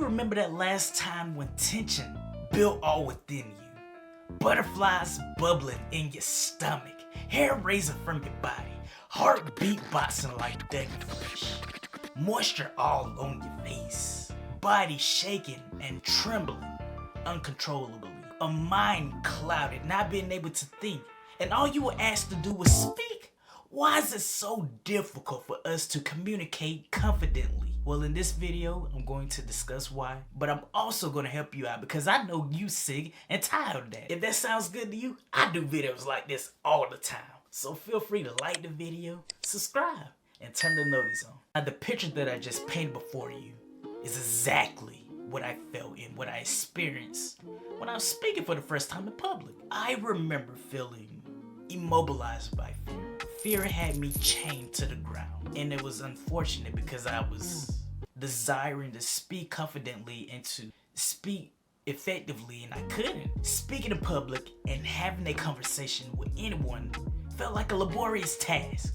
remember that last time when tension built all within you? Butterflies bubbling in your stomach, hair raising from your body, heartbeat boxing like Deadfish, moisture all on your face, body shaking and trembling uncontrollably, a mind clouded, not being able to think, and all you were asked to do was speak. Why is it so difficult for us to communicate confidently? Well, in this video, I'm going to discuss why, but I'm also going to help you out because I know you sick and tired of that. If that sounds good to you, I do videos like this all the time. So feel free to like the video, subscribe, and turn the notice on. Now, the picture that I just painted before you is exactly what I felt and what I experienced when I was speaking for the first time in public. I remember feeling immobilized by fear. Fear had me chained to the ground, and it was unfortunate because I was desiring to speak confidently and to speak effectively, and I couldn't. Speaking in public and having a conversation with anyone felt like a laborious task,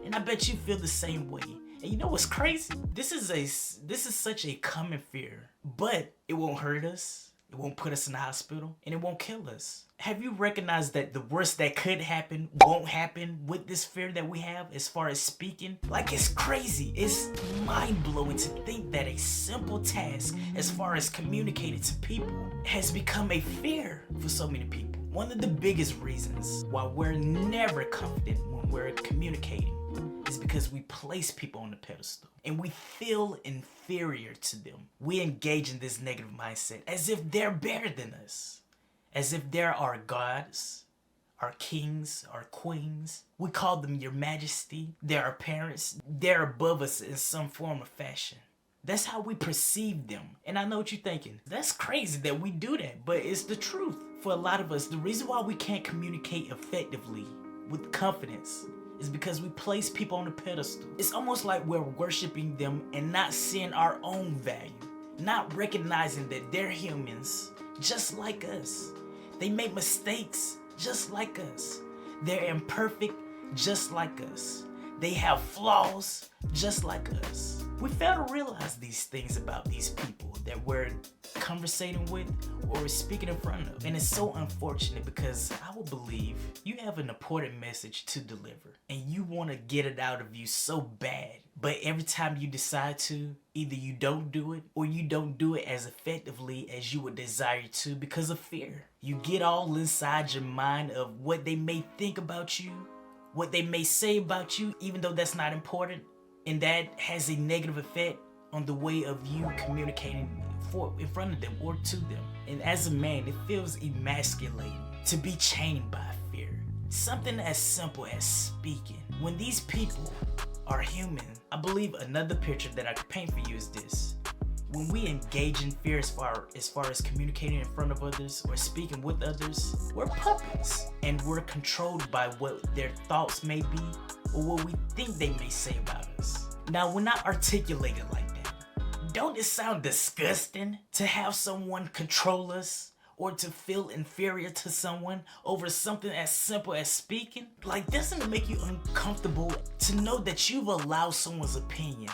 and I bet you feel the same way. And you know what's crazy? This is such a common fear, but it won't hurt us, it won't put us in the hospital, and it won't kill us. Have you recognized that the worst that could happen won't happen with this fear that we have as far as speaking? Like, it's crazy. It's mind-blowing to think that a simple task as far as communicating to people has become a fear for so many people. One of the biggest reasons why we're never confident when we're communicating is because we place people on the pedestal and we feel inferior to them. We engage in this negative mindset as if they're better than us, as if they're our gods, our kings, our queens. We call them your majesty. They're our parents. They're above us in some form or fashion. That's how we perceive them. And I know what you're thinking. That's crazy that we do that, but it's the truth. For a lot of us, the reason why we can't communicate effectively with confidence is because we place people on a pedestal. It's almost like we're worshiping them and not seeing our own value, not recognizing that they're humans just like us. They make mistakes just like us. They're imperfect just like us. They have flaws just like us. We fail to realize these things about these people that we're conversating with or speaking in front of. And it's so unfortunate because I would believe you have an important message to deliver and you want to get it out of you so bad. But every time you decide to, either you don't do it or you don't do it as effectively as you would desire to because of fear. You get all inside your mind of what they may think about you, what they may say about you, even though that's not important. And that has a negative effect on the way of you communicating in front of them or to them. And as a man, it feels emasculating to be chained by fear. Something as simple as speaking. When these people are human, I believe another picture that I could paint for you is this. When we engage in fear as far as communicating in front of others or speaking with others, we're puppets and we're controlled by what their thoughts may be or what we think they may say about us. Now, we're not articulated like that. Don't it sound disgusting to have someone control us or to feel inferior to someone over something as simple as speaking? Like, doesn't it make you uncomfortable to know that you've allowed someone's opinion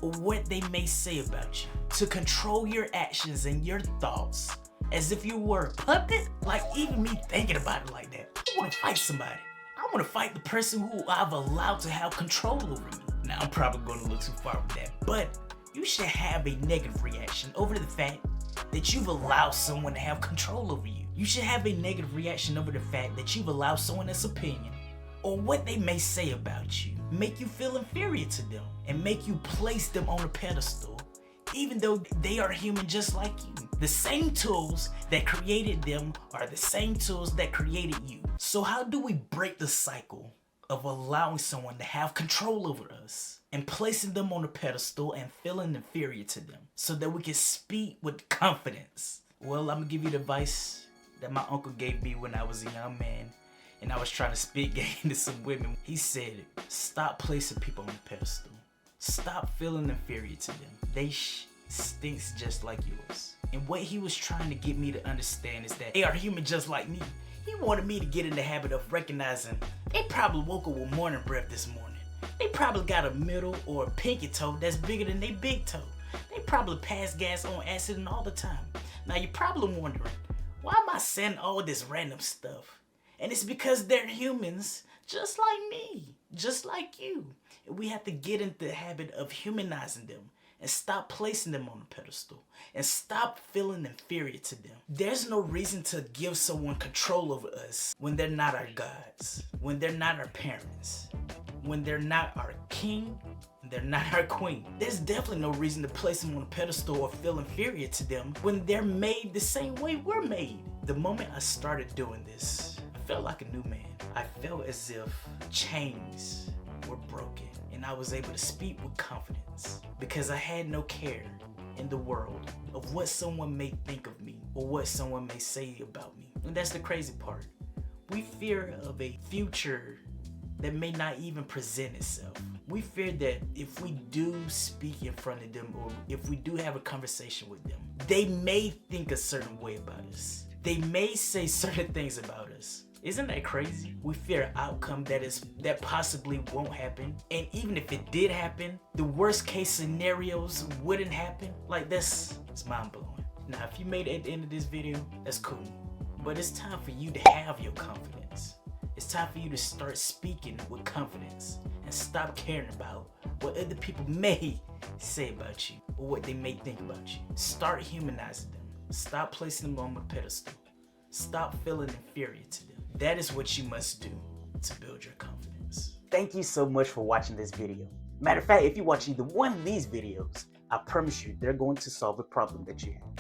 or what they may say about you to control your actions and your thoughts as if you were a puppet? Like, even me thinking about it like that, I want to fight somebody. I want to fight the person who I've allowed to have control over me. Now, I'm probably going to look too far with that, but you should have a negative reaction over the fact that you've allowed someone to have control over you. You should have a negative reaction over the fact that you've allowed someone else's opinion or what they may say about you make you feel inferior to them and make you place them on a pedestal even though they are human just like you. The same tools that created them are the same tools that created you. So how do we break the cycle of allowing someone to have control over us and placing them on a pedestal and feeling inferior to them so that we can speak with confidence? Well, I'm gonna give you the advice that my uncle gave me when I was a young man and I was trying to spit game to some women. He said, stop placing people on a pedestal. Stop feeling inferior to them. They stinks just like yours. And what he was trying to get me to understand is that they are human just like me. He wanted me to get in the habit of recognizing they probably woke up with morning breath this morning. They probably got a middle or a pinky toe that's bigger than their big toe. They probably pass gas on accident all the time. Now you're probably wondering, why am I saying all this random stuff? And it's because they're humans, just like me, just like you. And we have to get into the habit of humanizing them and stop placing them on a pedestal and stop feeling inferior to them. There's no reason to give someone control over us when they're not our gods, when they're not our parents, when they're not our king, and they're not our queen. There's definitely no reason to place them on a pedestal or feel inferior to them when they're made the same way we're made. The moment I started doing this, I felt like a new man. I felt as if chains were broken and I was able to speak with confidence because I had no care in the world of what someone may think of me or what someone may say about me. And that's the crazy part. We fear of a future that may not even present itself. We fear that if we do speak in front of them or if we do have a conversation with them, they may think a certain way about us. They may say certain things about us. Isn't that crazy? We fear an outcome that possibly won't happen. And even if it did happen, the worst case scenarios wouldn't happen. Like it's mind blowing. Now, if you made it at the end of this video, that's cool. But it's time for you to have your confidence. It's time for you to start speaking with confidence and stop caring about what other people may say about you or what they may think about you. Start humanizing them. Stop placing them on a pedestal. Stop feeling inferior to them. That is what you must do to build your confidence. Thank you so much for watching this video. Matter of fact, if you watch either one of these videos, I promise you they're going to solve a problem that you have.